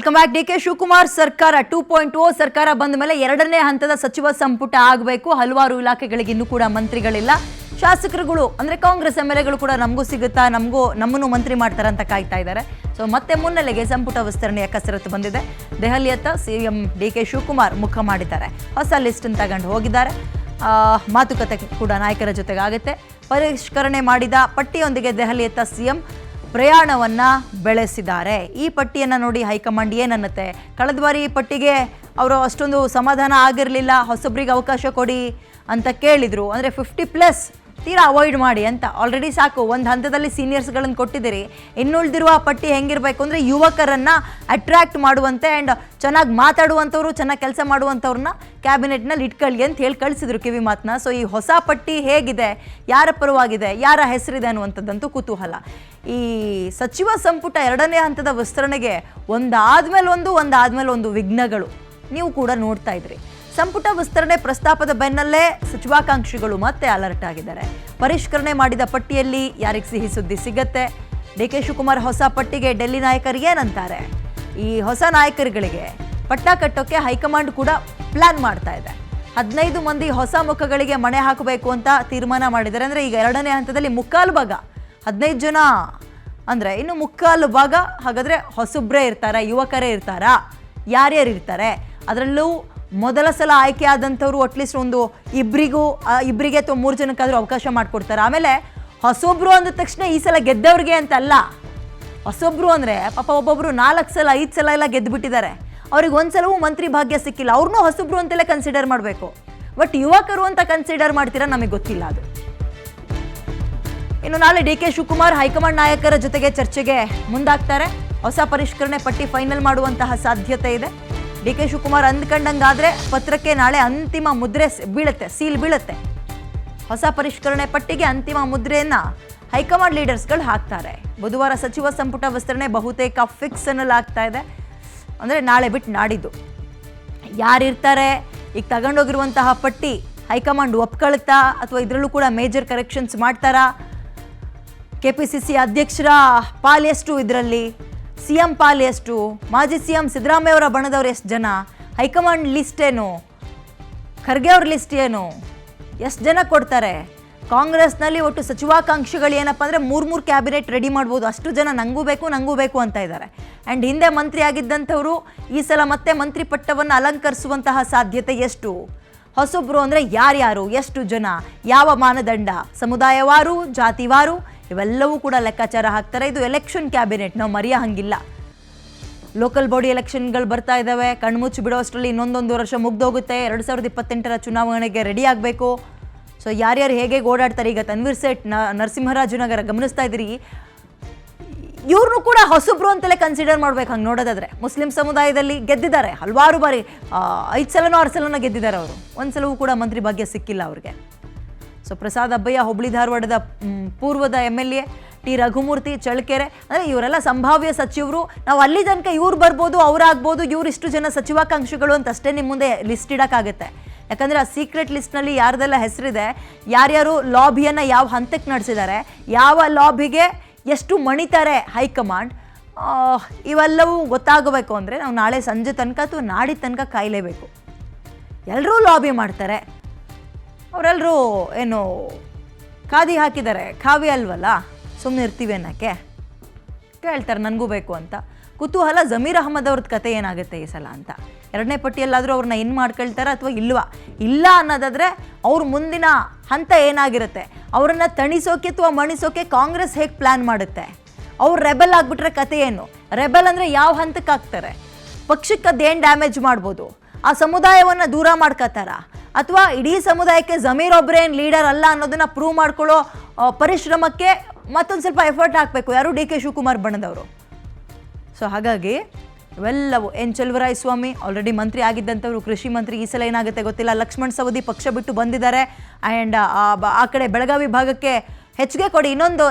Welcome back. DK. Shivakumar ಸರ್ಕಾರ 2.0 ಸರ್ಕಾರ ಬಂದ ಮೇಲೆ ಎರಡನೇ ಹಂತದ ಸಚಿವ ಸಂಪುಟ ಆಗಬೇಕು. ಹಲವಾರು ಇಲಾಖೆಗಳಿಗೆ ಇನ್ನೂ ಕೂಡ ಮಂತ್ರಿಗಳಿಲ್ಲ. ಶಾಸಕರುಗಳು ಅಂದ್ರೆ ಕಾಂಗ್ರೆಸ್ ಎಂಎಲ್ಎಗಳು ಕೂಡ ನಮಗೂ ಸಿಗುತ್ತಾ, ನಮ್ಮನ್ನು ಮಂತ್ರಿ ಮಾಡ್ತಾರೆ ಅಂತ ಕಾಯ್ತಾ ಇದ್ದಾರೆ. ಸೊ ಮತ್ತೆ ಮುನ್ನೆಲೆಗೆ ಸಂಪುಟ ವಿಸ್ತರಣೆಯ ಕಸರತ್ತು ಬಂದಿದೆ. ದೆಹಲಿಯತ್ತ ಸಿಎಂ ಡಿ.ಕೆ. ಶಿವಕುಮಾರ್ ಮುಖ ಮಾಡಿದ್ದಾರೆ. ಹೊಸ ಲಿಸ್ಟ್ ತಗೊಂಡು ಹೋಗಿದ್ದಾರೆ. ಮಾತುಕತೆ ಕೂಡ ನಾಯಕರ ಜೊತೆಗೆ ಆಗುತ್ತೆ. ಪರಿಷ್ಕರಣೆ ಮಾಡಿದ ಪಟ್ಟಿಯೊಂದಿಗೆ ದೆಹಲಿಯತ್ತ ಸಿಎಂ ಪ್ರಯಾಣವನ್ನ ಬೆಳೆಸಿದ್ದಾರೆ. ಈ ಪಟ್ಟಿಯನ್ನು ನೋಡಿ ಹೈಕಮಾಂಡ್ ಏನನ್ನುತ್ತೆ? ಕಳೆದ ಬಾರಿ ಈ ಪಟ್ಟಿಗೆ ಅವರು ಅಷ್ಟೊಂದು ಸಮಾಧಾನ ಆಗಿರಲಿಲ್ಲ. ಹೊಸಬ್ರಿಗೆ ಅವಕಾಶ ಕೊಡಿ ಅಂತ ಕೇಳಿದರು. ಅಂದರೆ 50+ ತೀರಾ ಅವಾಯ್ಡ್ ಮಾಡಿ ಅಂತ. ಆಲ್ರೆಡಿ ಸಾಕು, ಒಂದು ಹಂತದಲ್ಲಿ ಸೀನಿಯರ್ಸ್ಗಳನ್ನು ಕೊಟ್ಟಿದ್ದೀರಿ. ಇನ್ನುಳಿದಿರುವ ಪಟ್ಟಿ ಹೆಂಗಿರಬೇಕು ಅಂದರೆ ಯುವಕರನ್ನು ಅಟ್ರ್ಯಾಕ್ಟ್ ಮಾಡುವಂತೆ ಆ್ಯಂಡ್ ಚೆನ್ನಾಗಿ ಮಾತಾಡುವಂಥವ್ರು, ಚೆನ್ನಾಗಿ ಕೆಲಸ ಮಾಡುವಂಥವ್ರನ್ನ ಕ್ಯಾಬಿನೆಟ್ನಲ್ಲಿ ಇಟ್ಕೊಳ್ಳಿ ಅಂತ ಹೇಳಿ ಕಳಿಸಿದ್ರು ಕಿವಿ ಮಾತನ್ನ. ಸೊ ಈ ಹೊಸ ಪಟ್ಟಿ ಹೇಗಿದೆ, ಯಾರ ಪರವಾಗಿದೆ, ಯಾರ ಹೆಸರಿದೆ ಅನ್ನುವಂಥದ್ದಂತೂ ಕುತೂಹಲ. ಈ ಸಚಿವ ಸಂಪುಟ ಎರಡನೇ ಹಂತದ ವಿಸ್ತರಣೆಗೆ ಒಂದಾದ್ಮೇಲೆ ಒಂದು ವಿಘ್ನಗಳು ನೀವು ಕೂಡ ನೋಡ್ತಾ ಇದ್ರಿ. ಸಂಪುಟ ವಿಸ್ತರಣೆ ಪ್ರಸ್ತಾಪದ ಬೆನ್ನಲ್ಲೇ ಸಚಿವಾಕಾಂಕ್ಷಿಗಳು ಮತ್ತೆ ಅಲರ್ಟ್ ಆಗಿದ್ದಾರೆ. ಪರಿಷ್ಕರಣೆ ಮಾಡಿದ ಪಟ್ಟಿಯಲ್ಲಿ ಯಾರಿಗೆ ಸಿಹಿ ಸುದ್ದಿ ಸಿಗತ್ತೆ? ಡಿ.ಕೆ. ಶಿವಕುಮಾರ್ ಹೊಸ ಪಟ್ಟಿಗೆ ಡೆಲ್ಲಿ ನಾಯಕರು ಏನಂತಾರೆ? ಈ ಹೊಸ ನಾಯಕರುಗಳಿಗೆ ಪಟ್ಟ ಕಟ್ಟೋಕೆ ಹೈಕಮಾಂಡ್ ಕೂಡ ಪ್ಲಾನ್ ಮಾಡ್ತಾ ಇದೆ. 15 ಮಂದಿ ಹೊಸ ಮುಖಗಳಿಗೆ ಮಣೆ ಹಾಕಬೇಕು ಅಂತ ತೀರ್ಮಾನ ಮಾಡಿದ್ದಾರೆ. ಅಂದರೆ ಈಗ ಎರಡನೇ ಹಂತದಲ್ಲಿ ಮುಕ್ಕಾಲು ಭಾಗ 15 ಜನ ಅಂದರೆ ಇನ್ನು ಮುಕ್ಕಾಲು ಭಾಗ ಹಾಗಾದರೆ ಹೊಸಬ್ರೇ ಇರ್ತಾರಾ, ಯುವಕರೇ ಇರ್ತಾರಾ, ಯಾರ್ಯಾರು ಇರ್ತಾರೆ? ಅದರಲ್ಲೂ ಮೊದಲ ಸಲ ಆಯ್ಕೆ ಆದಂಥವ್ರು ಅಟ್ಲೀಸ್ಟ್ ಒಂದು ಇಬ್ಬರಿಗೆ ಅಥವಾ 3 ಜನಕ್ಕಾದರೂ ಅವಕಾಶ ಮಾಡಿಕೊಡ್ತಾರೆ. ಆಮೇಲೆ ಹೊಸೊಬ್ರು ಅಂದ ತಕ್ಷಣ ಈ ಸಲ ಗೆದ್ದವ್ರಿಗೆ ಅಂತಲ್ಲ. ಹೊಸೊಬ್ರು ಅಂದರೆ ಪಾಪ ಒಬ್ಬೊಬ್ರು 4 ಸಲ 5 ಸಲ ಎಲ್ಲ ಗೆದ್ದುಬಿಟ್ಟಿದ್ದಾರೆ. ಅವ್ರಿಗೆ ಒಂದ್ಸಲವೂ ಮಂತ್ರಿ ಭಾಗ್ಯ ಸಿಕ್ಕಿಲ್ಲ. ಅವ್ರನ್ನೂ ಹೊಸಬ್ರು ಅಂತೆಲ್ಲ ಕನ್ಸಿಡರ್ ಮಾಡಬೇಕು. ಬಟ್ ಯುವಕರು ಅಂತ ಕನ್ಸಿಡರ್ ಮಾಡ್ತೀರಾ ನಮಗೆ ಗೊತ್ತಿಲ್ಲ ಅದು. ಇನ್ನು ನಾಳೆ ಡಿ.ಕೆ. ಶಿವಕುಮಾರ್ ಹೈಕಮಾಂಡ್ ನಾಯಕರ ಜೊತೆಗೆ ಚರ್ಚೆಗೆ ಮುಂದಾಗ್ತಾರೆ. ಹೊಸ ಪರಿಷ್ಕರಣೆ ಪಟ್ಟಿ ಫೈನಲ್ ಮಾಡುವಂತಹ ಸಾಧ್ಯತೆ ಇದೆ. ಡಿ.ಕೆ. ಶಿವಕುಮಾರ್ ಅಂದ್ಕೊಂಡಂಗಾದ್ರೆ ಪತ್ರಕ್ಕೆ ನಾಳೆ ಅಂತಿಮ ಮುದ್ರೆ ಬೀಳುತ್ತೆ, ಸೀಲ್ ಬೀಳುತ್ತೆ. ಹೊಸ ಪರಿಷ್ಕರಣೆ ಪಟ್ಟಿಗೆ ಅಂತಿಮ ಮುದ್ರೆಯನ್ನ ಹೈಕಮಾಂಡ್ ಲೀಡರ್ಸ್ಗಳು ಹಾಕ್ತಾರೆ. ಬುಧವಾರ ಸಚಿವ ಸಂಪುಟ ವಿಸ್ತರಣೆ ಬಹುತೇಕ ಫಿಕ್ಸ್ ಅನ್ನಲಾಗ್ತಾ ಇದೆ. ಅಂದರೆ ನಾಳೆ ಬಿಟ್ಟು ನಾಡಿದ್ದು ಯಾರಿರ್ತಾರೆ, ಈಗ ತಗೊಂಡೋಗಿರುವಂತಹ ಪಟ್ಟಿ ಹೈಕಮಾಂಡ್ ಒಪ್ಕೊಳುತ್ತಾ ಅಥವಾ ಇದರಲ್ಲೂ ಕೂಡ ಮೇಜರ್ ಕರೆಕ್ಷನ್ಸ್ ಮಾಡ್ತಾರಾ? ಕೆಪಿಸಿಸಿ ಅಧ್ಯಕ್ಷರ ಪಾಲೆಷ್ಟು ಇದರಲ್ಲಿ, ಸಿಎಂ ಪಾಲೆಷ್ಟು, ಮಾಜಿ ಸಿಎಂ ಸಿದ್ದರಾಮಯ್ಯ ಅವರ ಬಣದವ್ರು ಎಷ್ಟು ಜನ, ಹೈಕಮಾಂಡ್ ಲಿಸ್ಟ್ ಏನು, ಖರ್ಗೆ ಅವ್ರ ಲಿಸ್ಟ್ ಏನು, ಎಷ್ಟು ಜನ ಕೊಡ್ತಾರೆ? ಕಾಂಗ್ರೆಸ್ನಲ್ಲಿ ಒಟ್ಟು ಸಚಿವಾಕಾಂಕ್ಷಿಗಳು ಏನಪ್ಪ ಅಂದರೆ 3 ಕ್ಯಾಬಿನೆಟ್ ರೆಡಿ ಮಾಡ್ಬೋದು. ಅಷ್ಟು ಜನ ನಂಗೂ ಬೇಕು ಅಂತ ಇದ್ದಾರೆ. ಆ್ಯಂಡ್ ಹಿಂದೆ ಮಂತ್ರಿ ಆಗಿದ್ದಂಥವರು ಈ ಸಲ ಮತ್ತೆ ಮಂತ್ರಿ ಪಟ್ಟವನ್ನು ಅಲಂಕರಿಸುವಂತಹ ಸಾಧ್ಯತೆ ಎಷ್ಟು? ಹೊಸಬ್ರು ಅಂದರೆ ಯಾರ್ಯಾರು, ಎಷ್ಟು ಜನ, ಯಾವ ಮಾನದಂಡ, ಸಮುದಾಯವಾರು, ಜಾತಿವಾರು, ಇವೆಲ್ಲವೂ ಕೂಡ ಲೆಕ್ಕಾಚಾರ ಹಾಕ್ತಾರೆ. ಇದು ಎಲೆಕ್ಷನ್ ಕ್ಯಾಬಿನೆಟ್, ನಾವು ಮರೆಯೋ ಹಂಗಿಲ್ಲ. ಲೋಕಲ್ ಬಾಡಿ ಎಲೆಕ್ಷನ್ಗಳು ಬರ್ತಾ ಇದ್ದಾವೆ. ಕಣ್ಮುಚ್ಚಿ ಬಿಡೋಷ್ಟರಲ್ಲಿ ಇನ್ನೊಂದೊಂದು ವರ್ಷ ಮುಗ್ದೋಗುತ್ತೆ. 2028ರ ಚುನಾವಣೆಗೆ ರೆಡಿ ಆಗಬೇಕು. ಸೊ ಯಾರ್ಯಾರು ಹೇಗೆ ಓಡಾಡ್ತಾರೆ? ಈಗ ತನ್ವೀರ್ ಸೇಠ್ ನರಸಿಂಹರಾಜನಗರ ಗಮನಿಸ್ತಾ ಇದ್ದೀರಿ. ಇವ್ರನ್ನೂ ಕೂಡ ಹೊಸಬ್ರು ಅಂತಲೇ ಕನ್ಸಿಡರ್ ಮಾಡ್ಬೇಕು. ಹಂಗೆ ನೋಡೋದಾದ್ರೆ ಮುಸ್ಲಿಂ ಸಮುದಾಯದಲ್ಲಿ ಗೆದ್ದಿದ್ದಾರೆ ಹಲವಾರು ಬಾರಿ, 5 ಸಲನೋ 6 ಸಲನೋ ಗೆದ್ದಿದ್ದಾರೆ ಅವರು. ಒಂದ್ಸಲವೂ ಕೂಡ ಮಂತ್ರಿ ಭಾಗ್ಯ ಸಿಕ್ಕಿಲ್ಲ ಅವ್ರಿಗೆ. ಸೊ ಪ್ರಸಾದ್ ಅಬ್ಬಯ್ಯ ಹುಬ್ಳಿ ಧಾರವಾಡದ ಪೂರ್ವದ MLA, ಟಿ ರಘುಮೂರ್ತಿ ಚಳ್ಳಕೆರೆ, ಅಂದರೆ ಇವರೆಲ್ಲ ಸಂಭಾವ್ಯ ಸಚಿವರು. ನಾವು ಅಲ್ಲಿ ತನಕ ಇವ್ರು ಬರ್ಬೋದು, ಅವರಾಗ್ಬೋದು, ಇವರಿಷ್ಟು ಜನ ಸಚಿವಾಕಾಂಕ್ಷಿಗಳು ಅಂತ ಅಷ್ಟೇ ನಿಮ್ಮ ಮುಂದೆ ಲಿಸ್ಟ್ ಇಡೋಕ್ಕಾಗುತ್ತೆ. ಯಾಕಂದರೆ ಆ ಸೀಕ್ರೆಟ್ ಲಿಸ್ಟ್ನಲ್ಲಿ ಯಾರ್ದೆಲ್ಲ ಹೆಸರಿದೆ, ಯಾರ್ಯಾರು ಲಾಬಿಯನ್ನು ಯಾವ ಹಂತಕ್ಕೆ ನಡೆಸಿದ್ದಾರೆ, ಯಾವ ಲಾಬಿಗೆ ಎಷ್ಟು ಮಣಿತಾರೆ ಹೈಕಮಾಂಡ್, ಇವೆಲ್ಲವೂ ಗೊತ್ತಾಗಬೇಕು ಅಂದರೆ ನಾವು ನಾಳೆ ಸಂಜೆ ತನಕ ಅಥವಾ ನಾಡಿದ ತನಕ ಕಾಯಲೇಬೇಕು. ಎಲ್ಲರೂ ಲಾಬಿ ಮಾಡ್ತಾರೆ. ಅವರೆಲ್ಲರೂ ಏನು ಖಾದಿ ಹಾಕಿದ್ದಾರೆ, ಖಾವಿ ಅಲ್ವಲ್ಲ, ಸುಮ್ಮನೆ ಇರ್ತೀವಿ ಅನ್ನೋಕ್ಕೆ ಕೇಳ್ತಾರೆ ನನಗೂ ಬೇಕು ಅಂತ. ಕುತೂಹಲ ಜಮೀರ್ ಅಹಮದ್ ಅವ್ರದ್ದು ಕತೆ ಏನಾಗುತ್ತೆ ಈ ಸಲ ಅಂತ. ಎರಡನೇ ಪಟ್ಟಿಯಲ್ಲಾದರೂ ಅವ್ರನ್ನ ಇನ್ನು ಮಾಡ್ಕೊಳ್ತಾರ ಅಥವಾ ಇಲ್ಲ ಅನ್ನೋದಾದರೆ ಅವ್ರ ಮುಂದಿನ ಹಂತ ಏನಾಗಿರುತ್ತೆ? ಅವರನ್ನು ತಣಿಸೋಕೆ ಅಥವಾ ಮಣಿಸೋಕೆ ಕಾಂಗ್ರೆಸ್ ಹೇಗೆ ಪ್ಲ್ಯಾನ್ ಮಾಡುತ್ತೆ? ಅವ್ರು ರೆಬೆಲ್ ಆಗಿಬಿಟ್ರೆ ಕತೆ ಏನು? ರೆಬೆಲ್ ಅಂದರೆ ಯಾವ ಹಂತಕ್ಕೆ ಆಗ್ತಾರೆ? ಪಕ್ಷಕ್ಕೆ ಅದೇನು ಡ್ಯಾಮೇಜ್ ಮಾಡ್ಬೋದು? ಆ ಸಮುದಾಯವನ್ನು ದೂರ ಮಾಡ್ಕೋತಾರ ಅಥವಾ ಇಡೀ ಸಮುದಾಯಕ್ಕೆ ಜಮೀರ್ ಒಬ್ಬರೇ ಏನು ಲೀಡರ್ ಅಲ್ಲ ಅನ್ನೋದನ್ನು ಪ್ರೂವ್ ಮಾಡ್ಕೊಳ್ಳೋ ಪರಿಶ್ರಮಕ್ಕೆ ಮತ್ತೊಂದು ಸ್ವಲ್ಪ ಎಫರ್ಟ್ ಹಾಕಬೇಕು ಯಾರು? ಡಿ.ಕೆ. ಶಿವಕುಮಾರ್ ಬಣದವರು. ಸೊ ಹಾಗಾಗಿ ಇವೆಲ್ಲವೂ ಚಲುವರಾಯಸ್ವಾಮಿ ಆಲ್ರೆಡಿ ಮಂತ್ರಿ ಆಗಿದ್ದಂಥವ್ರು, ಕೃಷಿ ಮಂತ್ರಿ. ಈ ಸಲ ಏನಾಗುತ್ತೆ ಗೊತ್ತಿಲ್ಲ. ಲಕ್ಷ್ಮಣ್ ಸವದಿ ಪಕ್ಷ ಬಿಟ್ಟು ಬಂದಿದ್ದಾರೆ. ಆ್ಯಂಡ್ ಆ ಕಡೆ ಬೆಳಗಾವಿ ಭಾಗಕ್ಕೆ ಹೆಚ್ಚಿಗೆ ಕೊಡಿ, ಇನ್ನೊಂದು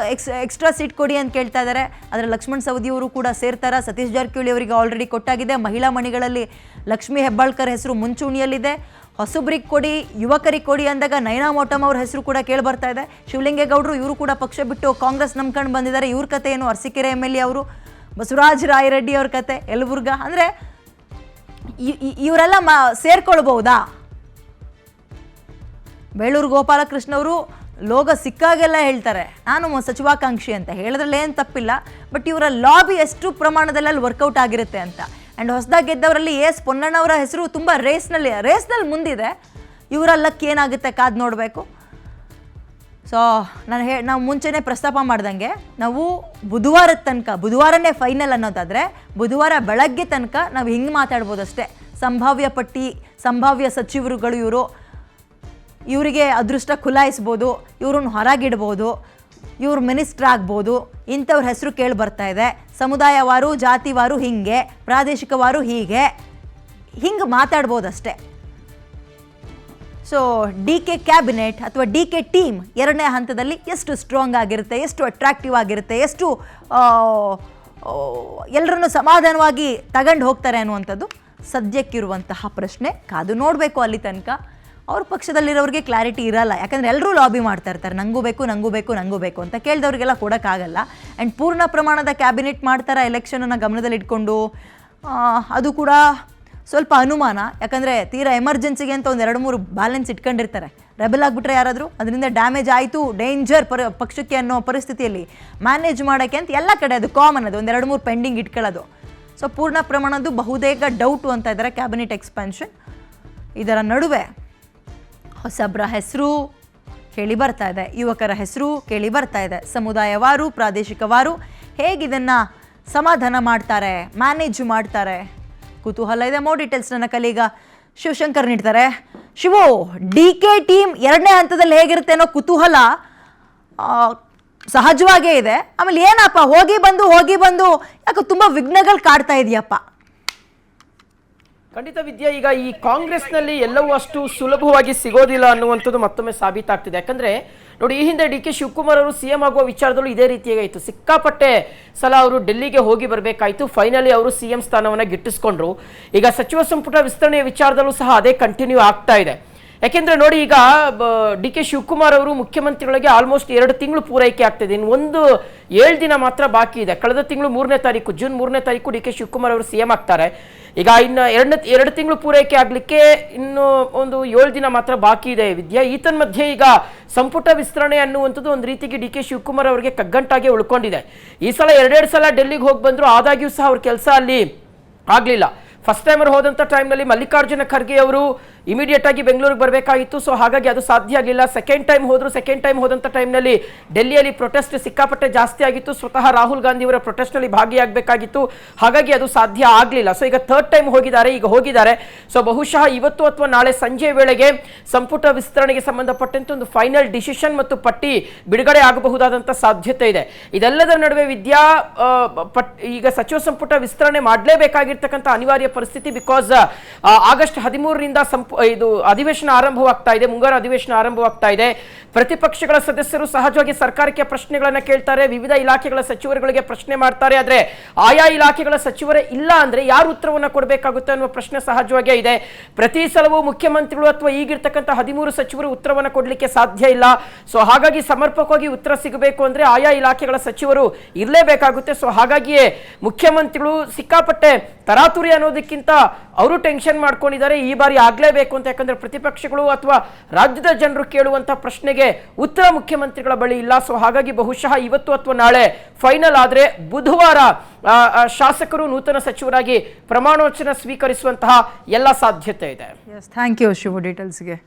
ಎಕ್ಸ್ಟ್ರಾ ಸೀಟ್ ಕೊಡಿ ಅಂತ ಕೇಳ್ತಾ ಇದ್ದಾರೆ. ಆದರೆ ಲಕ್ಷ್ಮಣ್ ಸವದಿಯವರು ಕೂಡ ಸೇರ್ತಾರ. ಸತೀಶ್ ಜಾರಕಿಹೊಳಿ ಅವರಿಗೆ ಆಲ್ರೆಡಿ ಕೊಟ್ಟಾಗಿದೆ. ಮಹಿಳಾ ಮಣಿಗಳಲ್ಲಿ ಲಕ್ಷ್ಮೀ ಹೆಬ್ಬಾಳ್ಕರ್ ಹೆಸರು ಮುಂಚೂಣಿಯಲ್ಲಿದೆ. ಹೊಸಬ್ರಿಗೆ ಕೊಡಿ, ಯುವಕರಿಗೆ ಕೊಡಿ ಅಂದಾಗ ನಯನಾ ಮೋಟಮ್ ಅವ್ರ ಹೆಸರು ಕೂಡ ಕೇಳಿ ಬರ್ತಾ ಇದೆ. ಶಿವಲಿಂಗೇಗೌಡರು ಇವರು ಕೂಡ ಪಕ್ಷ ಬಿಟ್ಟು ಕಾಂಗ್ರೆಸ್ ನಂಬ್ಕೊಂಡು ಬಂದಿದ್ದಾರೆ. ಇವ್ರ ಕತೆ ಏನು? ಅರಸೀಕೆರೆ MLA ಅವರು ಬಸವರಾಜ ರಾಯರೆಡ್ಡಿ ಅವ್ರ ಕತೆ ಯಲಬುರ್ಗಾ, ಅಂದರೆ ಇವರೆಲ್ಲ ಸೇರ್ಕೊಳ್ಬಹುದಾ? ಬೇಳೂರು ಗೋಪಾಲಕೃಷ್ಣ ಅವರು ಲೋಗ ಸಿಕ್ಕಾಗೆಲ್ಲ ಹೇಳ್ತಾರೆ ನಾನು ಸಚಿವಾಕಾಂಕ್ಷಿ ಅಂತ, ಹೇಳಿದ್ರಲ್ಲಿ ಏನು ತಪ್ಪಿಲ್ಲ. ಬಟ್ ಇವರ ಲಾಬಿ ಎಷ್ಟು ಪ್ರಮಾಣದಲ್ಲಿ ಅಲ್ಲಿ ವರ್ಕೌಟ್ ಆಗಿರುತ್ತೆ ಅಂತ. ಆ್ಯಂಡ್ ಹೊಸದಾಗಿ ಗೆದ್ದವರಲ್ಲಿ ಎಸ್ ಪೊನ್ನಣ್ಣವರ ಹೆಸರು ತುಂಬ ರೇಸ್ನಲ್ಲಿ ಮುಂದಿದೆ. ಇವರ ಲಕ್ ಏನಾಗುತ್ತೆ ಕಾದು ನೋಡಬೇಕು. ಸೊ ನಾವು ಮುಂಚೆನೇ ಪ್ರಸ್ತಾಪ ಮಾಡ್ದಂಗೆ ನಾವು ಬುಧವಾರದ ತನಕ, ಬುಧವಾರನೇ ಫೈನಲ್ ಅನ್ನೋದಾದರೆ ಬುಧವಾರ ಬೆಳಗ್ಗೆ ತನಕ ನಾವು ಹಿಂಗೆ ಮಾತಾಡ್ಬೋದು ಅಷ್ಟೇ. ಸಂಭಾವ್ಯ ಪಟ್ಟಿ, ಸಂಭಾವ್ಯ ಸಚಿವರುಗಳು ಇವರಿಗೆ ಅದೃಷ್ಟ ಖುಲಾಯಿಸ್ಬೋದು, ಇವ್ರನ್ನ ಹೊರಗಿಡ್ಬೋದು, ಇವ್ರು ಮಿನಿಸ್ಟ್ರ್ ಆಗ್ಬೋದು, ಇಂಥವ್ರ ಹೆಸರು ಕೇಳಿ ಬರ್ತಾ ಇದೆ. ಸಮುದಾಯವಾರು, ಜಾತಿವಾರು ಹೀಗೆ, ಪ್ರಾದೇಶಿಕವಾರು ಹಿಂಗೆ ಮಾತಾಡ್ಬೋದಷ್ಟೇ. ಸೊ ಡಿ ಕೆ ಕ್ಯಾಬಿನೆಟ್ ಅಥವಾ ಡಿ ಕೆ ಟೀಮ್ ಎರಡನೇ ಹಂತದಲ್ಲಿ ಎಷ್ಟು ಸ್ಟ್ರಾಂಗ್ ಆಗಿರುತ್ತೆ, ಎಷ್ಟು ಅಟ್ರಾಕ್ಟಿವ್ ಆಗಿರುತ್ತೆ, ಎಷ್ಟು ಎಲ್ಲರನ್ನು ಸಮಾಧಾನವಾಗಿ ತಗೊಂಡು ಹೋಗ್ತಾರೆ ಅನ್ನುವಂಥದ್ದು ಸದ್ಯಕ್ಕಿರುವಂತಹ ಪ್ರಶ್ನೆ. ಕಾದು ನೋಡಬೇಕು ಅಲ್ಲಿ ತನಕ. ಅವ್ರ ಪಕ್ಷದಲ್ಲಿರೋರಿಗೆ ಕ್ಲಾರಿಟಿ ಇರಲ್ಲ, ಯಾಕಂದರೆ ಎಲ್ಲರೂ ಲಾಬಿ ಮಾಡ್ತಾ ಇರ್ತಾರೆ, ನಂಗೂ ಬೇಕು ಅಂತ. ಕೇಳಿದವ್ರಿಗೆಲ್ಲ ಕೊಡೋಕ್ಕಾಗಲ್ಲ. ಆ್ಯಂಡ್ ಪೂರ್ಣ ಪ್ರಮಾಣದ ಕ್ಯಾಬಿನೆಟ್ ಮಾಡ್ತಾರೆ ಎಲೆಕ್ಷನನ್ನು ಗಮನದಲ್ಲಿಟ್ಕೊಂಡು, ಅದು ಕೂಡ ಸ್ವಲ್ಪ ಅನುಮಾನ. ಯಾಕಂದರೆ ತೀರಾ ಎಮರ್ಜೆನ್ಸಿಗೆ ಅಂತ ಒಂದು 2-3 ಬ್ಯಾಲೆನ್ಸ್ ಇಟ್ಕೊಂಡಿರ್ತಾರೆ. ರೆಬೆಲ್ ಆಗಿಬಿಟ್ರೆ ಯಾರಾದರೂ ಅದರಿಂದ ಡ್ಯಾಮೇಜ್ ಆಯಿತು, ಡೇಂಜರ್ ಪಕ್ಷಕ್ಕೆ ಅನ್ನೋ ಪರಿಸ್ಥಿತಿಯಲ್ಲಿ ಮ್ಯಾನೇಜ್ ಮಾಡೋಕ್ಕೆ ಅಂತ ಎಲ್ಲ ಕಡೆ ಅದು ಕಾಮನ್, ಅದು 1-2-3 ಪೆಂಡಿಂಗ್ ಇಟ್ಕೊಳ್ಳೋದು. ಸೊ ಪೂರ್ಣ ಪ್ರಮಾಣದ್ದು ಬಹುತೇಕ ಡೌಟು ಅಂತ ಇದ್ದಾರೆ ಕ್ಯಾಬಿನೆಟ್ ಎಕ್ಸ್ಪಾನ್ಷನ್. ಇದರ ನಡುವೆ ಹೊಸಬ್ರ ಹೆಸರು ಕೇಳಿ ಬರ್ತಾ ಇದೆ, ಯುವಕರ ಹೆಸರು ಕೇಳಿ ಬರ್ತಾ ಇದೆ. ಸಮುದಾಯವಾರು, ಪ್ರಾದೇಶಿಕವಾರು ಹೇಗಿದನ್ನು ಸಮಾಧಾನ ಮಾಡ್ತಾರೆ, ಮ್ಯಾನೇಜ್ ಮಾಡ್ತಾರೆ, ಕುತೂಹಲ ಇದೆ. ಮೋರ್ ಡೀಟೇಲ್ಸ್ ನನ್ನ ಕಲೀಗ ಶಿವಶಂಕರ್ ನೀಡ್ತಾರೆ. ಶಿವು, ಡಿ ಕೆ ಟೀಮ್ ಎರಡನೇ ಹಂತದಲ್ಲಿ ಹೇಗಿರುತ್ತೆ ಅನ್ನೋ ಕುತೂಹಲ ಸಹಜವಾಗೇ ಇದೆ. ಆಮೇಲೆ ಏನಪ್ಪ ಹೋಗಿ ಬಂದು ಯಾಕೆ ತುಂಬ ವಿಘ್ನಗಳು ಕಾಡ್ತಾ ಇದೆಯಪ್ಪ? ಖಂಡಿತ ವಿದ್ಯಾ, ಈಗ ಈ ಕಾಂಗ್ರೆಸ್ನಲ್ಲಿ ಎಲ್ಲವೂ ಅಷ್ಟು ಸುಲಭವಾಗಿ ಸಿಗೋದಿಲ್ಲ ಅನ್ನುವಂಥದ್ದು ಮತ್ತೊಮ್ಮೆ ಸಾಬೀತಾಗ್ತಿದೆ. ಯಾಕಂದ್ರೆ ನೋಡಿ, ಈ ಹಿಂದೆ ಡಿ ಕೆ ಶಿವಕುಮಾರ್ ಅವರು ಸಿಎಂ ಆಗುವ ವಿಚಾರದಲ್ಲೂ ಇದೇ ರೀತಿಯಾಗಿತ್ತು. ಸಿಕ್ಕಾಪಟ್ಟೆ ಸಲ ಅವರು ಡೆಲ್ಲಿಗೆ ಹೋಗಿ ಬರಬೇಕಾಯಿತು, ಫೈನಲಿ ಅವರು ಸಿಎಂ ಸ್ಥಾನವನ್ನು ಗಿಟ್ಟಿಸ್ಕೊಂಡ್ರು. ಈಗ ಸಚಿವ ಸಂಪುಟ ವಿಸ್ತರಣೆಯ ವಿಚಾರದಲ್ಲೂ ಸಹ ಅದೇ ಕಂಟಿನ್ಯೂ ಆಗ್ತಾ ಇದೆ. ಯಾಕೆಂದ್ರೆ ನೋಡಿ, ಈಗ ಡಿ ಕೆ ಶಿವಕುಮಾರ್ ಅವರು ಮುಖ್ಯಮಂತ್ರಿಗಳಿಗೆ ಆಲ್ಮೋಸ್ಟ್ 2 ತಿಂಗಳು ಪೂರೈಕೆ ಆಗ್ತಿದೆ. ಇನ್ನು 7 ದಿನ ಮಾತ್ರ ಬಾಕಿ ಇದೆ. ಕಳೆದ ತಿಂಗಳು 3ನೇ ತಾರೀಕು, ಜೂನ್ 3ನೇ ತಾರೀಕು ಡಿ ಕೆ ಶಿವಕುಮಾರ್ ಅವರು ಸಿಎಂ ಆಗ್ತಾರೆ. ಈಗ ಇನ್ನು 2 ತಿಂಗಳು ಪೂರೈಕೆ ಆಗ್ಲಿಕ್ಕೆ ಇನ್ನು ಒಂದು 7 ದಿನ ಮಾತ್ರ ಬಾಕಿ ಇದೆ ವಿದ್ಯಾ. ಈತನ ಮಧ್ಯೆ ಈಗ ಸಂಪುಟ ವಿಸ್ತರಣೆ ಅನ್ನುವಂಥದ್ದು ಒಂದು ರೀತಿಗೆ ಡಿ ಕೆ ಶಿವಕುಮಾರ್ ಅವರಿಗೆ ಕಗ್ಗಂಟಾಗಿ ಉಳ್ಕೊಂಡಿದೆ. ಈ ಸಲ 2 ಸಲ ಡೆಲ್ಲಿಗೆ ಹೋಗಿ ಬಂದ್ರು, ಆದಾಗ್ಯೂ ಸಹ ಅವ್ರ ಕೆಲಸ ಅಲ್ಲಿ ಆಗ್ಲಿಲ್ಲ. ಫಸ್ಟ್ ಟೈಮ್ ಅವ್ರು ಹೋದಂಥ ಟೈಮ್ನಲ್ಲಿ ಮಲ್ಲಿಕಾರ್ಜುನ ಖರ್ಗೆ ಅವರು ಇಮಿಡಿಯೇಟ್ ಆಗಿ ಬೆಂಗಳೂರಿಗೆ ಬರಬೇಕಾಗಿತ್ತು. ಸೊ ಹಾಗಾಗಿ ಅದು ಸಾಧ್ಯ ಆಗಲಿಲ್ಲ. ಸೆಕೆಂಡ್ ಟೈಮ್ ಹೋದಂಥ ಟೈಮ್ನಲ್ಲಿ ಡೆಲ್ಲಿಯಲ್ಲಿ ಪ್ರೊಟೆಸ್ಟ್ ಸಿಕ್ಕಾಪಟ್ಟೆ ಜಾಸ್ತಿ ಆಗಿತ್ತು. ಸ್ವತಃ ರಾಹುಲ್ ಗಾಂಧಿ ಅವರ ಪ್ರೊಟೆಸ್ಟ್ನಲ್ಲಿ ಭಾಗಿಯಾಗಬೇಕಾಗಿತ್ತು. ಹಾಗಾಗಿ ಅದು ಸಾಧ್ಯ ಆಗಲಿಲ್ಲ. ಸೊ ಈಗ ಥರ್ಡ್ ಟೈಮ್ ಹೋಗಿದ್ದಾರೆ. ಸೊ ಬಹುಶಃ ಇವತ್ತು ಅಥವಾ ನಾಳೆ ಸಂಜೆ ವೇಳೆಗೆ ಸಂಪುಟ ವಿಸ್ತರಣೆಗೆ ಸಂಬಂಧಪಟ್ಟಂತೆ ಒಂದು ಫೈನಲ್ ಡಿಸಿಷನ್ ಮತ್ತು ಪಟ್ಟಿ ಬಿಡುಗಡೆ ಆಗಬಹುದಾದಂಥ ಸಾಧ್ಯತೆ ಇದೆ. ಇದೆಲ್ಲದರ ನಡುವೆ ವಿದ್ಯಾ, ಈಗ ಸಚಿವ ಸಂಪುಟ ವಿಸ್ತರಣೆ ಮಾಡಲೇಬೇಕಾಗಿರ್ತಕ್ಕಂಥ ಅನಿವಾರ್ಯ ಪರಿಸ್ಥಿತಿ. ಬಿಕಾಸ್ ಆಗಸ್ಟ್ 13ರಿಂದ ಇದು ಅಧಿವೇಶನ ಆರಂಭವಾಗ್ತಾ ಇದೆ, ಮುಂಗಾರು ಅಧಿವೇಶನ ಆರಂಭವಾಗ್ತಾ ಇದೆ. ಪ್ರತಿಪಕ್ಷಗಳ ಸದಸ್ಯರು ಸಹಜವಾಗಿ ಸರ್ಕಾರಕ್ಕೆ ಪ್ರಶ್ನೆಗಳನ್ನ ಕೇಳ್ತಾರೆ, ವಿವಿಧ ಇಲಾಖೆಗಳ ಸಚಿವರುಗಳಿಗೆ ಪ್ರಶ್ನೆ ಮಾಡ್ತಾರೆ. ಆದ್ರೆ ಆಯಾ ಇಲಾಖೆಗಳ ಸಚಿವರೇ ಇಲ್ಲ ಅಂದ್ರೆ ಯಾರು ಉತ್ತರವನ್ನ ಕೊಡಬೇಕಾಗುತ್ತೆ ಅನ್ನುವ ಪ್ರಶ್ನೆ ಸಹಜವಾಗೇ ಇದೆ. ಪ್ರತಿ ಸಲವೂ ಮುಖ್ಯಮಂತ್ರಿಗಳು ಅಥವಾ ಈಗಿರ್ತಕ್ಕಂಥ 13 ಸಚಿವರು ಉತ್ತರವನ್ನ ಕೊಡ್ಲಿಕ್ಕೆ ಸಾಧ್ಯ ಇಲ್ಲ. ಸೊ ಹಾಗಾಗಿ ಸಮರ್ಪಕವಾಗಿ ಉತ್ತರ ಸಿಗಬೇಕು ಅಂದ್ರೆ ಆಯಾ ಇಲಾಖೆಗಳ ಸಚಿವರು ಇರಲೇಬೇಕಾಗುತ್ತೆ. ಸೊ ಹಾಗಾಗಿಯೇ ಮುಖ್ಯಮಂತ್ರಿಗಳು ಸಿಕ್ಕಾಪಟ್ಟೆ ತರಾತುರಿ ಅನ್ನೋದಕ್ಕಿಂತ ಅವರು ಟೆನ್ಷನ್ ಮಾಡ್ಕೊಂಡಿದ್ದಾರೆ, ಈ ಬಾರಿ ಆಗ್ಲೇಬೇಕು ಅಂತ. ಯಾಕಂದ್ರೆ ಪ್ರತಿಪಕ್ಷಗಳು ಅಥವಾ ರಾಜ್ಯದ ಜನರು ಕೇಳುವಂತ ಪ್ರಶ್ನೆಗೆ ಉತ್ತರ ಮುಖ್ಯಮಂತ್ರಿಗಳ ಬಳಿ ಇಲ್ಲ. ಸೊ ಹಾಗಾಗಿ ಬಹುಶಃ ಇವತ್ತು ಅಥವಾ ನಾಳೆ ಫೈನಲ್ ಆದ್ರೆ ಬುಧವಾರ ಶಾಸಕರು ನೂತನ ಸಚಿವರಾಗಿ ಪ್ರಮಾಣವಚನ ಸ್ವೀಕರಿಸುವಂತಹ ಎಲ್ಲ ಸಾಧ್ಯತೆ ಇದೆ. Thank you Shivu ಡೀಟೇಲ್ಸ್ಗೆ.